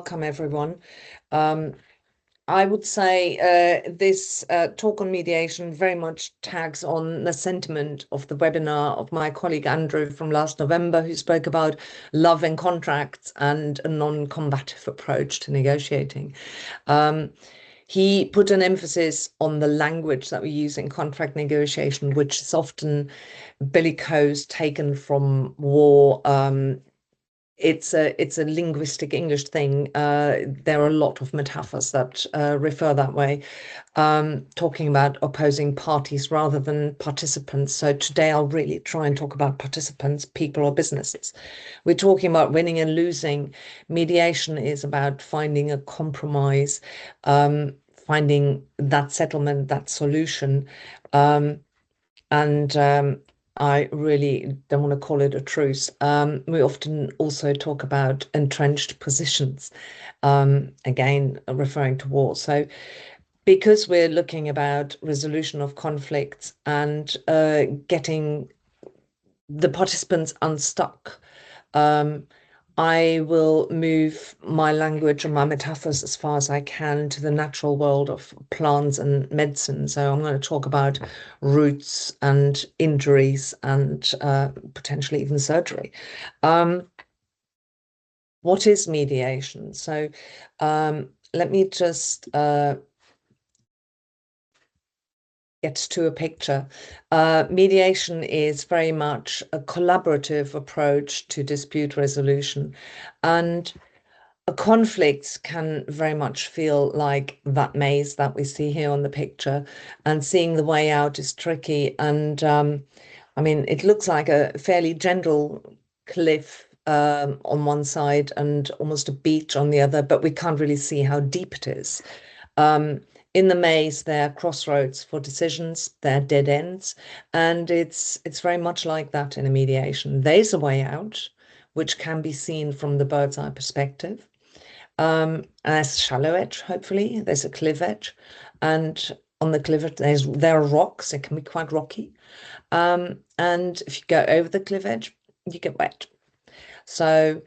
welcome everyone. I would say this talk on mediation very much tags on the sentiment of the webinar of my colleague Andrew from last November, who spoke about love and contracts and a non-combative approach to negotiating. He put an emphasis on the language that we use in contract negotiation, which is often bellicose, taken from war. It's a linguistic English thing. There are a lot of metaphors that refer that way, talking about opposing parties rather than participants. So today I'll really try and talk about participants, people or businesses. We're talking about winning and losing. Mediation is about finding a compromise, finding that settlement, that solution. I really don't want to call it a truce. We often also talk about entrenched positions, again, referring to war. So because we're looking about resolution of conflicts and getting the participants unstuck, I will move my language and my metaphors as far as I can to the natural world of plants and medicine. So I'm going to talk about roots and injuries and potentially even surgery. What is mediation? So let me just get to a picture. Mediation is very much a collaborative approach to dispute resolution, and a conflict can very much feel like that maze that we see here on the picture, and seeing the way out is tricky. And I mean, it looks like a fairly gentle cliff on one side and almost a beach on the other, but we can't really see how deep it is. In the maze, there are crossroads for decisions, there are dead ends, and it's very much like that in a mediation. There's a way out, which can be seen from the bird's eye perspective. There's a shallow edge, hopefully. There's a cliff edge, and on the cliff edge, there are rocks. It can be quite rocky. And if you go over the cliff edge, you get wet. So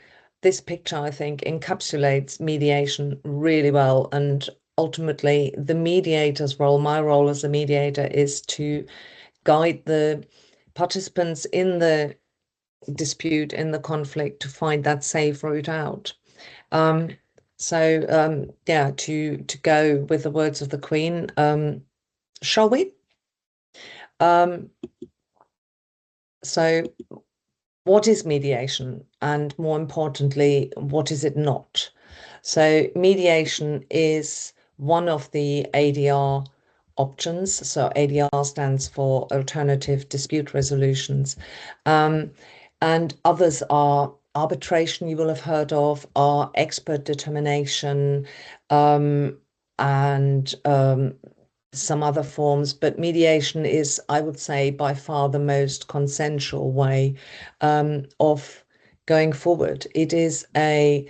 this picture, I think, encapsulates mediation really well. And ultimately, the mediator's role, my role as a mediator, is to guide the participants in the dispute, in the conflict, to find that safe route out. Yeah, to go with the words of the Queen, shall we? So what is mediation? And more importantly, what is it not? So mediation is one of the ADR options. So ADR stands for alternative dispute resolutions. And others are arbitration, you will have heard of, are expert determination, and some other forms, but mediation is, I would say, by far the most consensual way of going forward. It is a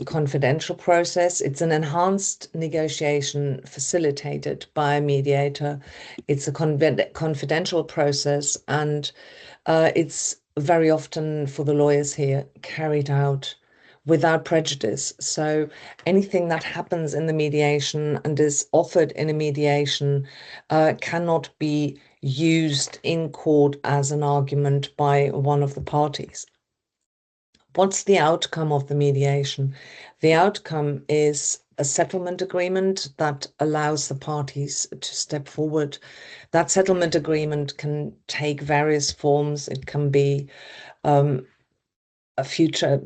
confidential process. It's an enhanced negotiation facilitated by a mediator. It's a confidential process, and it's very often, for the lawyers here, carried out without prejudice. So anything that happens in the mediation and is offered in a mediation cannot be used in court as an argument by one of the parties. What's the outcome of the mediation? The outcome is a settlement agreement that allows the parties to step forward. That settlement agreement can take various forms. It can be a future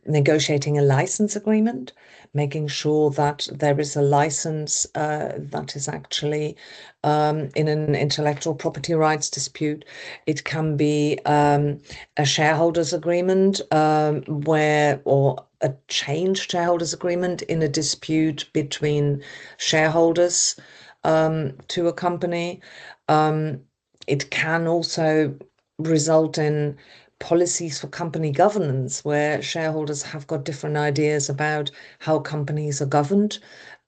negotiating a license agreement, making sure that there is a license that is actually in an intellectual property rights dispute. It can be a shareholders agreement or a changed shareholders agreement in a dispute between shareholders to a company. It can also result in policies for company governance, where shareholders have got different ideas about how companies are governed.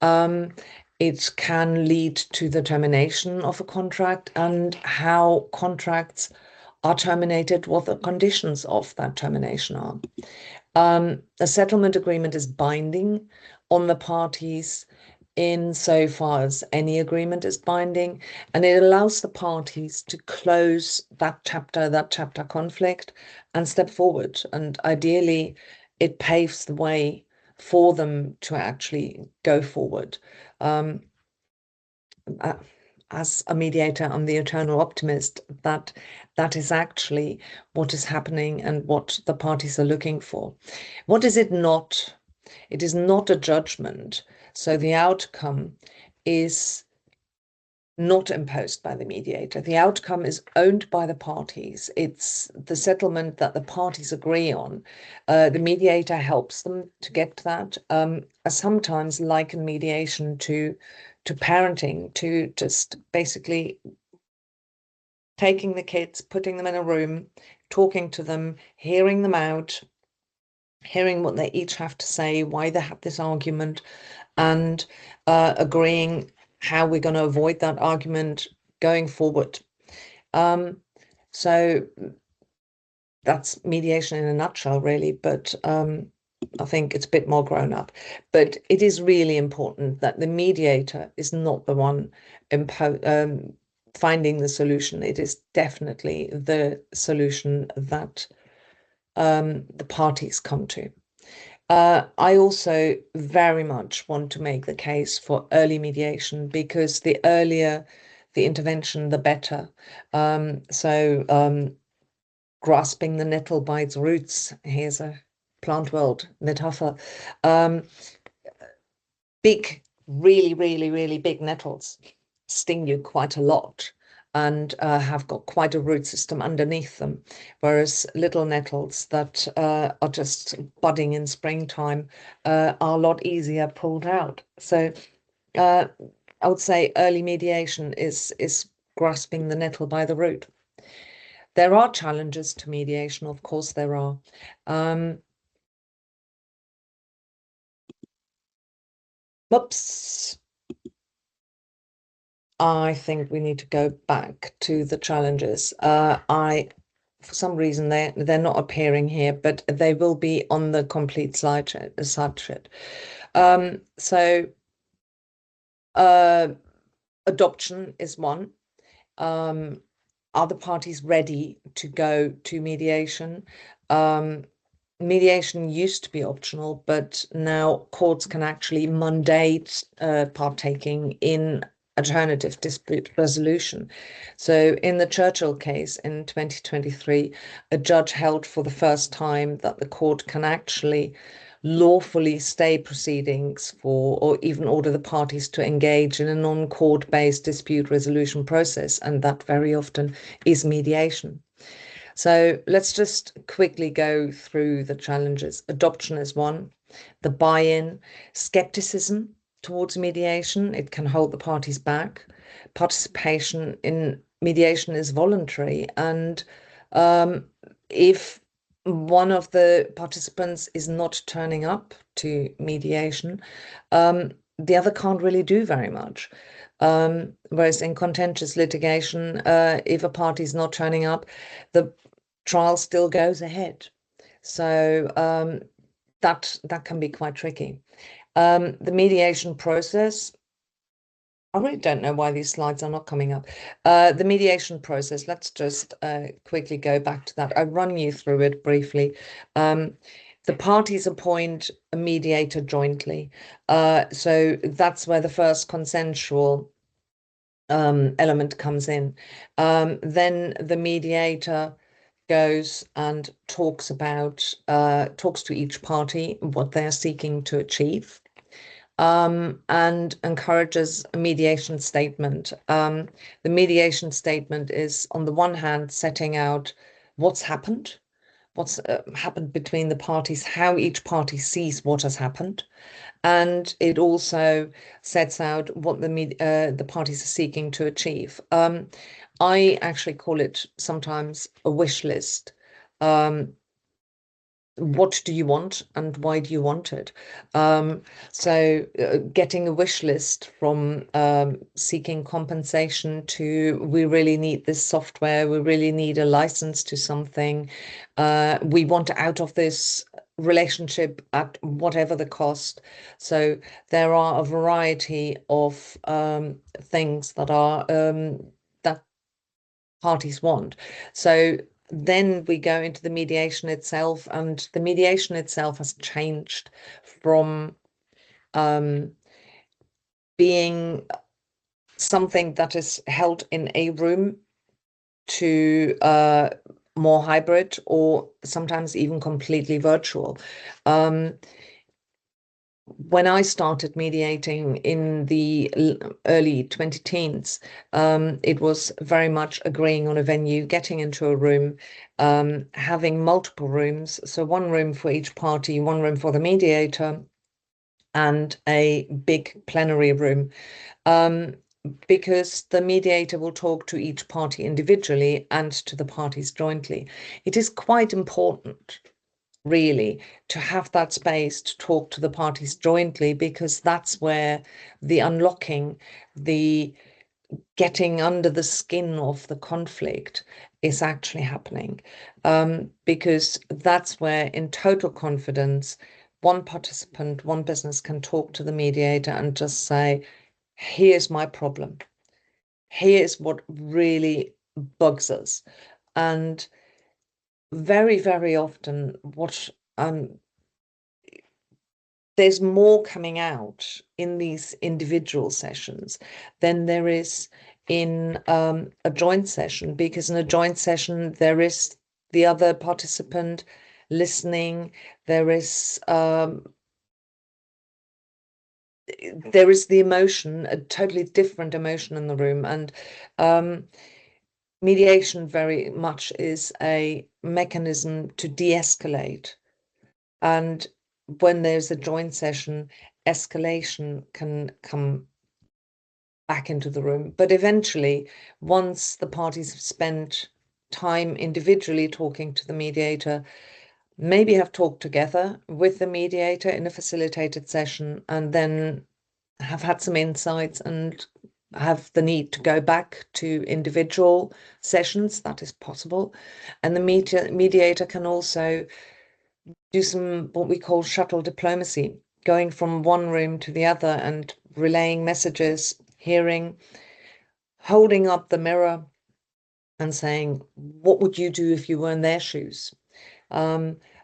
It can lead to the termination of a contract and how contracts are terminated, what the conditions of that termination are. A settlement agreement is binding on the parties insofar as any agreement is binding, and it allows the parties to close that chapter conflict and step forward. And ideally, it paves the way for them to actually go forward. As a mediator, I'm the eternal optimist that that is actually what is happening and what the parties are looking for. What is it not? It is not a judgment. So the outcome is not imposed by the mediator. The outcome is owned by the parties. It's the settlement that the parties agree on. The mediator helps them to get to that. I sometimes liken mediation to parenting, to just basically taking the kids, putting them in a room, talking to them, hearing them out, hearing what they each have to say, why they have this argument, and agreeing how we're going to avoid that argument going forward. So that's mediation in a nutshell, really, but I think it's a bit more grown up. But it is really important that the mediator is not the one finding the solution. It is definitely the solution that the parties come to. I also very much want to make the case for early mediation, because the earlier the intervention, the better. Grasping the nettle by its roots. Here's a plant world metaphor. Big, really, really, really big nettles sting you quite a lot and have got quite a root system underneath them, whereas little nettles that are just budding in springtime are a lot easier pulled out. So I would say early mediation is grasping the nettle by the root. There are challenges to mediation, of course there are. Whoops. I think we need to go back to the challenges. For some reason, they're not appearing here, but they will be on the complete slidesheet. So adoption is one. Are the parties ready to go to mediation? Mediation used to be optional, but now courts can actually mandate partaking in alternative dispute resolution. So in the Churchill case in 2023, a judge held for the first time that the court can actually lawfully stay proceedings for, or even order the parties to engage in a non-court-based dispute resolution process, and that very often is mediation. So let's just quickly go through the challenges. Adoption is one, the buy-in, skepticism towards mediation, it can hold the parties back. Participation in mediation is voluntary, and if one of the participants is not turning up to mediation, the other can't really do very much. Whereas in contentious litigation, if a party is not turning up, the trial still goes ahead. So that can be quite tricky. The mediation process, I really don't know why these slides are not coming up. The mediation process, let's just quickly go back to that. I'll run you through it briefly. The parties appoint a mediator jointly. So that's where the first consensual element comes in. Then the mediator goes and talks to each party what they're seeking to achieve, and encourages a mediation statement. The mediation statement is, on the one hand, setting out what's happened between the parties, how each party sees what has happened, and it also sets out what the parties are seeking to achieve. I actually call it sometimes a wish list. What do you want and why do you want it? So getting a wish list from seeking compensation to, we really need this software, we really need a license to something, we want out of this relationship at whatever the cost. So there are a variety of things that are that parties want. So then we go into the mediation itself, and the mediation itself has changed from being something that is held in a room to more hybrid, or sometimes even completely virtual. When I started mediating in the early 20 teens, it was very much agreeing on a venue, getting into a room, having multiple rooms. So one room for each party, one room for the mediator, and a big plenary room. Because the mediator will talk to each party individually and to the parties jointly. It is quite important, really, to have that space to talk to the parties jointly, because that's where the unlocking, the getting under the skin of the conflict is actually happening. Because that's where, in total confidence, one participant, one business can talk to the mediator and just say, here's my problem. Here's what really bugs us. And very, very often, there's more coming out in these individual sessions than there is in a joint session, because in a joint session, there is the other participant listening. There is the emotion, a totally different emotion in the room. And mediation very much is a mechanism to de-escalate. And when there's a joint session, escalation can come back into the room. But eventually, once the parties have spent time individually talking to the mediator, maybe have talked together with the mediator in a facilitated session, and then have had some insights and have the need to go back to individual sessions, that is possible. And the mediator can also do some what we call shuttle diplomacy, going from one room to the other and relaying messages, hearing, holding up the mirror and saying, what would you do if you were in their shoes?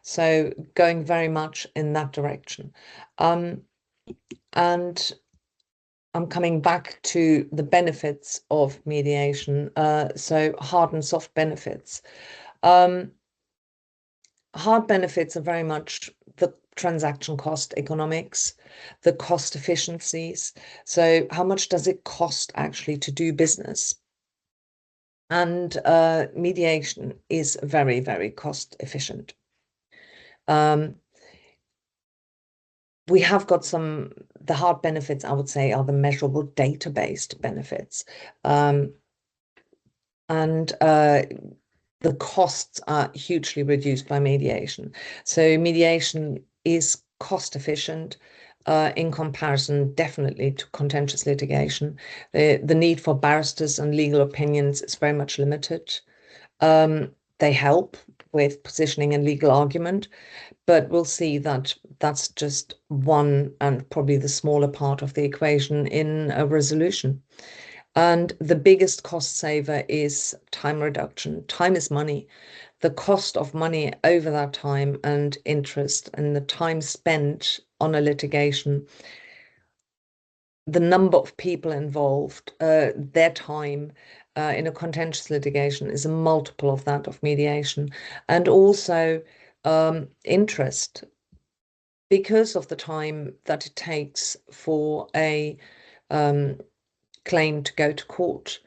So going very much in that direction. And I'm coming back to the benefits of mediation. So hard and soft benefits. Hard benefits are very much the transaction cost economics, the cost efficiencies. So how much does it cost actually to do business? And mediation is very, very cost efficient. We have got the hard benefits, I would say, are the measurable data-based benefits. And the costs are hugely reduced by mediation. So mediation is cost efficient in comparison, definitely, to contentious litigation. The need for barristers and legal opinions is very much limited. They help with positioning and legal argument, but we'll see that that's just one and probably the smaller part of the equation in a resolution. And the biggest cost saver is time reduction. Time is money. The cost of money over that time and interest and the time spent on a litigation, the number of people involved, their time in a contentious litigation is a multiple of that of mediation. And also interest, because of the time that it takes for a claim to go to court.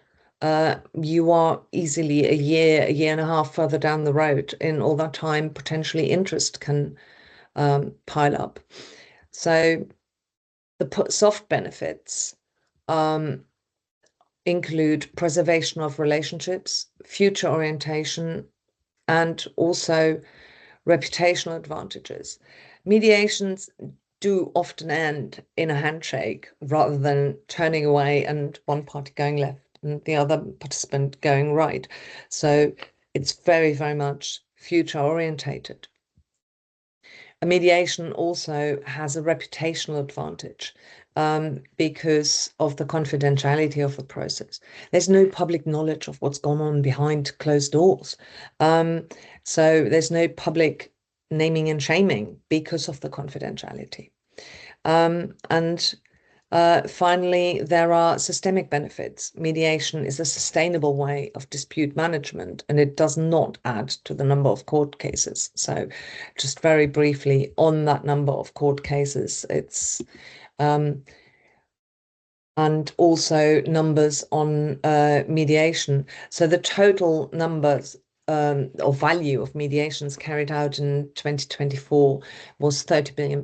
You are easily a year and a half further down the road. In all that time, potentially interest can pile up. So the soft benefits include preservation of relationships, future orientation, and also reputational advantages. Mediations do often end in a handshake rather than turning away and one party going left and the other participant going right. So it's very, very much future orientated. a mediation also has a reputational advantage because of the confidentiality of the process. There's no public knowledge of what's gone on behind closed doors. So there's no public naming and shaming because of the confidentiality. And finally, there are systemic benefits. Mediation is a sustainable way of dispute management, and it does not add to the number of court cases. So just very briefly on that number of court cases, it's and also numbers on mediation. So the total numbers or value of mediations carried out in 2024 was £30 billion,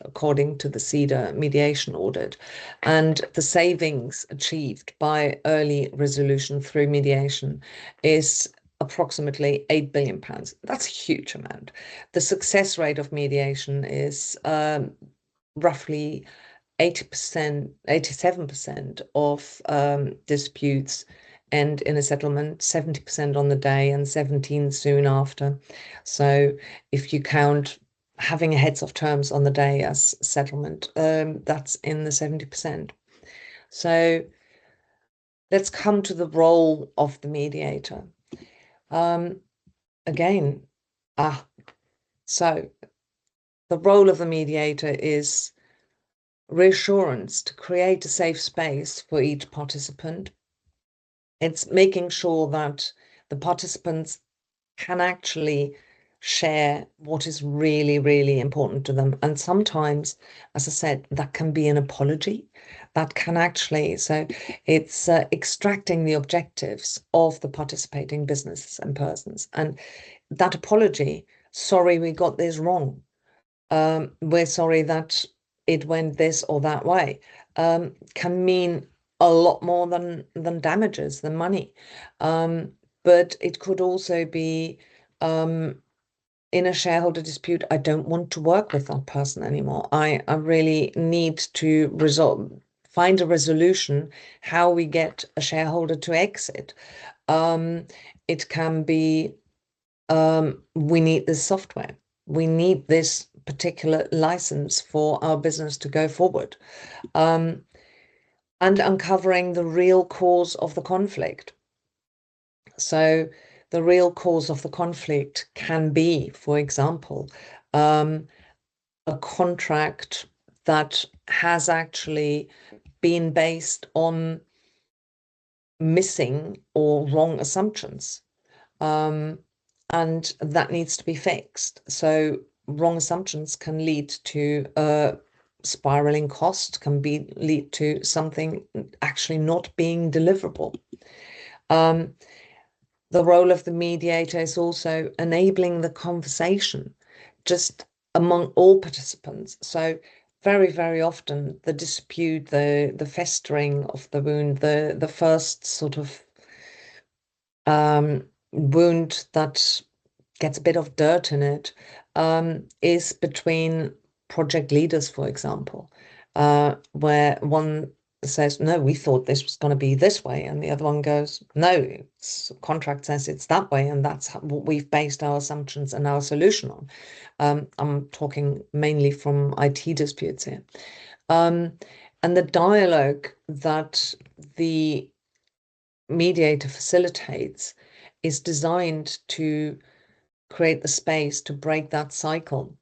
according to the CEDA mediation audit. And the savings achieved by early resolution through mediation is approximately £8 billion. That's a huge amount. The success rate of mediation is roughly 80%, 87% of disputes end in a settlement, 70% on the day and 17 soon after. So if you count having a heads of terms on the day as settlement, that's in the 70%. So let's come to the role of the mediator. Again, so the role of the mediator is reassurance, to create a safe space for each participant. It's making sure that the participants can actually share what is really, really important to them. And sometimes, as I said, that can be an apology. That can actually, so it's extracting the objectives of the participating businesses and persons. And that apology, sorry, we got this wrong. We're sorry that it went this or that way, can mean a lot more than damages, than money. But it could also be in a shareholder dispute, I don't want to work with that person anymore. I really need to find a resolution how we get a shareholder to exit. It can be we need this software. We need this particular license for our business to go forward. And uncovering the real cause of the conflict. So the real cause of the conflict can be, for example, a contract that has actually been based on missing or wrong assumptions. And that needs to be fixed. So wrong assumptions can lead to spiraling cost, can lead to something actually not being deliverable. The role of the mediator is also enabling the conversation just among all participants. So very, very often the dispute, the festering of the wound, the first sort of wound that gets a bit of dirt in it, is between project leaders, for example, where one says, no, we thought this was going to be this way. And the other one goes, no, contract says it's that way. And that's what we've based our assumptions and our solution on. I'm talking mainly from IT disputes here. And the dialogue that the mediator facilitates is designed to create the space to break that cycle.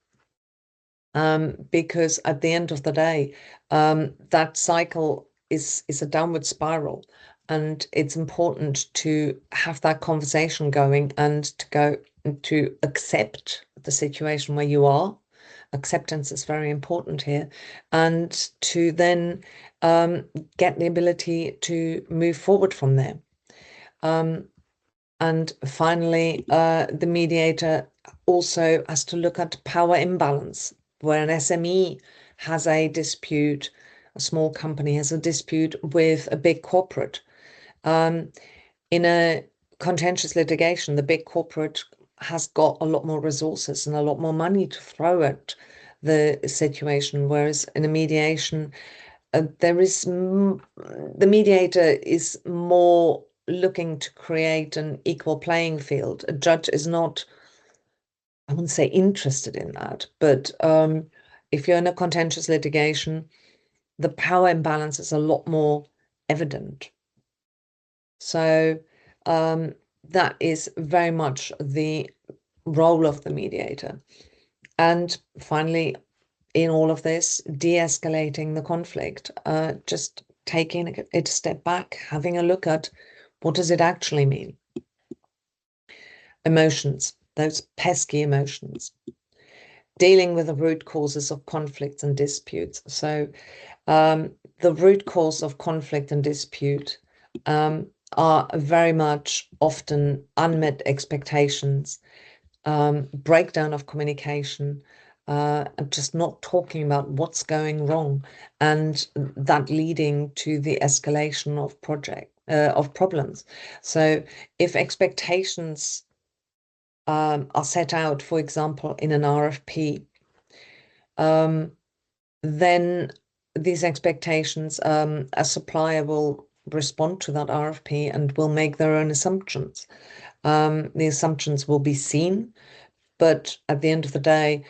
Because at the end of the day, that cycle is a downward spiral, and it's important to have that conversation going and to accept the situation where you are. Acceptance is very important here, and to then get the ability to move forward from there. And finally, the mediator also has to look at power imbalance, where an SME has a dispute, a small company has a dispute with a big corporate. In a contentious litigation, the big corporate has got a lot more resources and a lot more money to throw at the situation, whereas in a mediation, the mediator is more looking to create an equal playing field. A judge is not I wouldn't say interested in that, but if you're in a contentious litigation, the power imbalance is a lot more evident. So that is very much the role of the mediator. And finally, in all of this, de-escalating the conflict, just taking it a step back, having a look at what does it actually mean? Emotions, those pesky emotions, dealing with the root causes of conflicts and disputes. So the root cause of conflict and dispute are very much often unmet expectations, breakdown of communication, just not talking about what's going wrong, and that leading to the escalation of problems. So if expectations are set out, for example, in an RFP, then these expectations, a supplier will respond to that RFP and will make their own assumptions. The assumptions will be seen, but at the end of the day,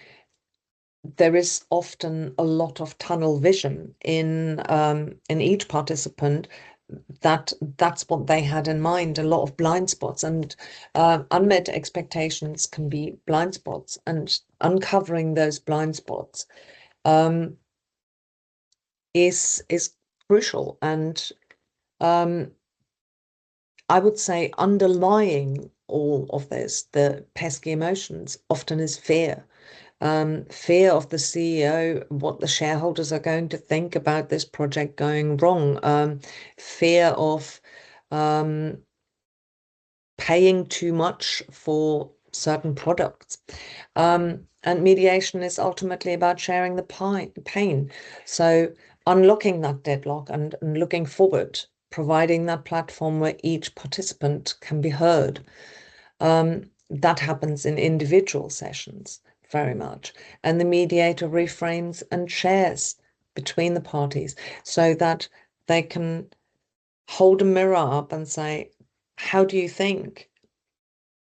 there is often a lot of tunnel vision in each participant. That's what they had in mind, a lot of blind spots, and unmet expectations can be blind spots, and uncovering those blind spots is crucial. And I would say underlying all of this, the pesky emotions, often is fear. Fear of the CEO, what the shareholders are going to think about this project going wrong, fear of paying too much for certain products. And mediation is ultimately about sharing the pain. So unlocking that deadlock and looking forward, providing that platform where each participant can be heard. That happens in individual sessions very much. And the mediator reframes and shares between the parties so that they can hold a mirror up and say, how do you think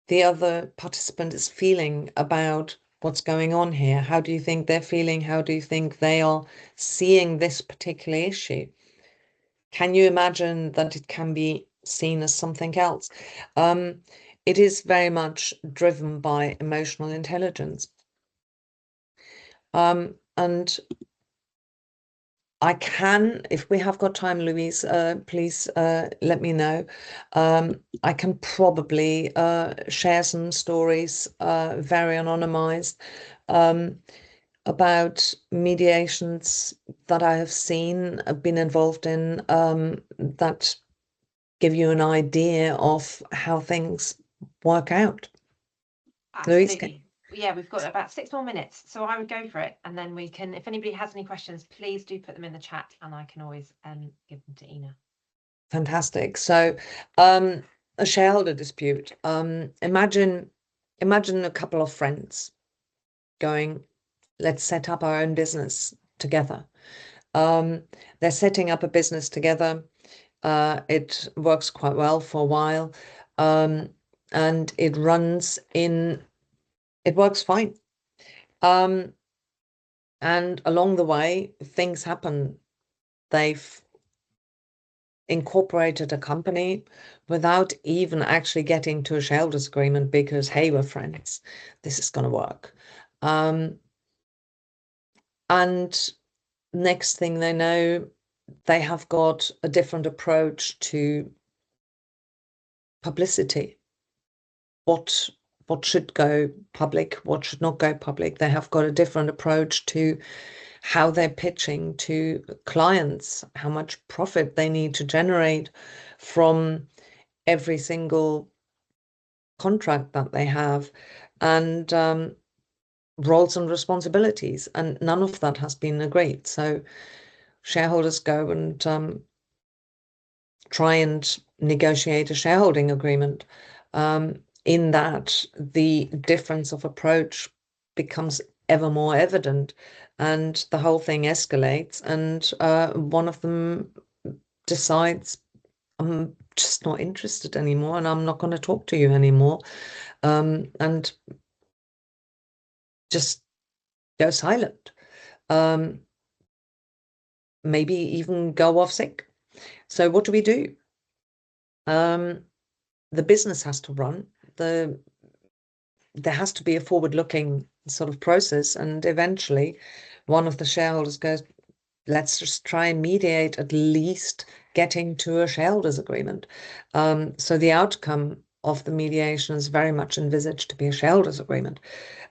the other participant is feeling about what's going on here? How do you think they're feeling? How do you think they are seeing this particular issue? Can you imagine that it can be seen as something else? It is very much driven by emotional intelligence. And I can, if we have got time, Louise, please let me know. I can probably share some stories, very anonymized, about mediations that I have seen, been involved in, that give you an idea of how things work out. Louise, Absolutely. Yeah, we've got about 6 more minutes, so I would go for it, and then we can, if anybody has any questions, please do put them in the chat, and I can always give them to Ina. Fantastic. So, a shareholder dispute. Imagine a couple of friends going, let's set up our own business together. They're setting up a business together. It works quite well for a while, and it works fine. And along the way, things happen. They've incorporated a company without even actually getting to a shareholders agreement because, hey, we're friends. This is going to work. And next thing they know, they have got a different approach to publicity. What should go public, what should not go public. They have got a different approach to how they're pitching to clients, how much profit they need to generate from every single contract that they have, and roles and responsibilities. And none of that has been agreed. So shareholders go and try and negotiate a shareholding agreement. In that, the difference of approach becomes ever more evident, and the whole thing escalates, and one of them decides, I'm just not interested anymore, and I'm not going to talk to you anymore. And just go silent. Maybe even go off sick. So what do we do? The business has to run. There has to be a forward-looking sort of process, and eventually one of the shareholders goes, let's just try and mediate, at least getting to a shareholders agreement. So the outcome of the mediation is very much envisaged to be a shareholders agreement.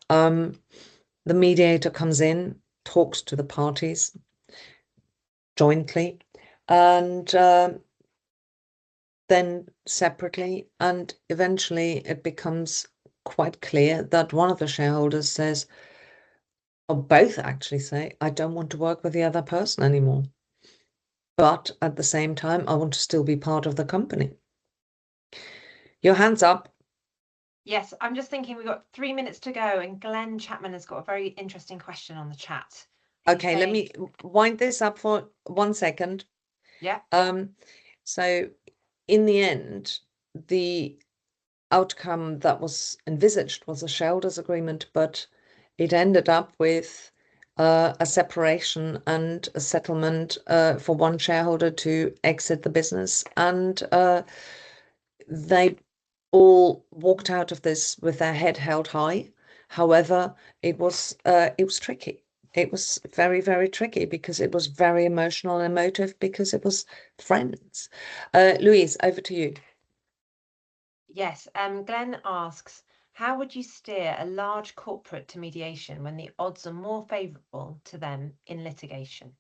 The mediator comes in, talks to the parties jointly, and then separately, and eventually it becomes quite clear that one of the shareholders says, or both actually say, I don't want to work with the other person anymore. But at the same time, I want to still be part of the company. Your hand's up. Yes, I'm just thinking we've got 3 minutes to go, and Glenn Chapman has got a very interesting question on the chat. Okay, let me wind this up for 1 second. Yeah. So in the end, the outcome that was envisaged was a shareholders agreement, but it ended up with a separation and a settlement for one shareholder to exit the business, and they all walked out of this with their head held high. However, it was tricky. It was very, very tricky because it was very emotional and emotive because it was friends. Louise, over to you. Yes, Glenn asks, how would you steer a large corporate to mediation when the odds are more favourable to them in litigation?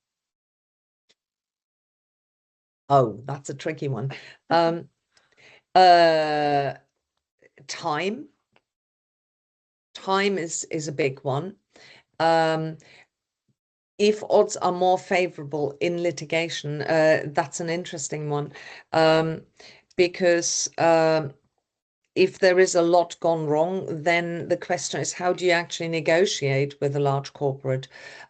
Oh, that's a tricky one. Time. Time is a big one. If odds are more favorable in litigation, that's an interesting one, because if there is a lot gone wrong, then the question is, how do you actually negotiate with a large corporate?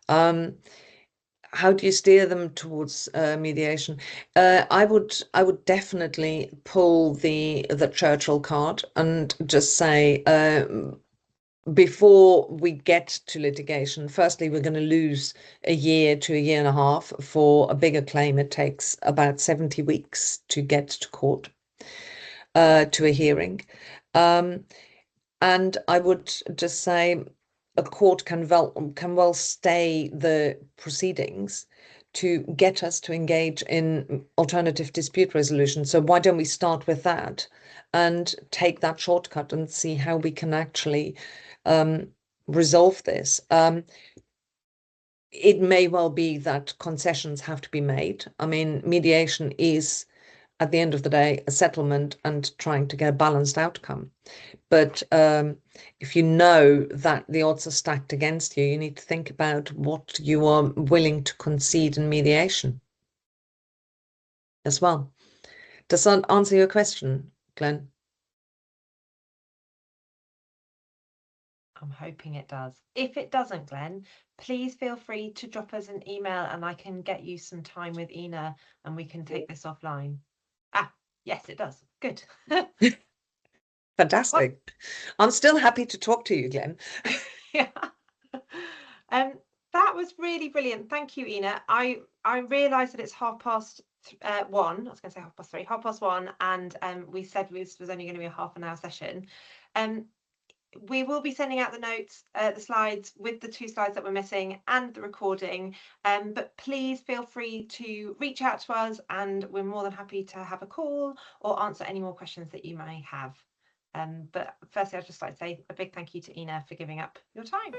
How do you steer them towards mediation? I would definitely pull the Churchill card and just say, before we get to litigation, firstly, we're going to lose a year to a year and a half. For a bigger claim, it takes about 70 weeks to get to court, to a hearing. And I would just say a court can well stay the proceedings to get us to engage in alternative dispute resolution. So why don't we start with that and take that shortcut and see how we can actually resolve this? It may well be that concessions have to be made. I mean, mediation is, at the end of the day, a settlement and trying to get a balanced outcome. But if you know that the odds are stacked against you, you need to think about what you are willing to concede in mediation as well. Does that answer your question, Glenn? I'm hoping it does. If it doesn't, Glenn, please feel free to drop us an email and I can get you some time with Ina and we can take this offline. Ah, yes, it does. Good. Fantastic. I'm still happy to talk to you, Glenn. Yeah. That was really brilliant. Thank you, Ina. I realised that it's 1:30. I was going to say 3:30, 1:30, and we said this was only going to be a half an hour session. We will be sending out the notes, the slides with the 2 slides that we're missing and the recording. But please feel free to reach out to us and we're more than happy to have a call or answer any more questions that you may have. But firstly, I'd just like to say a big thank you to Ina for giving up your time.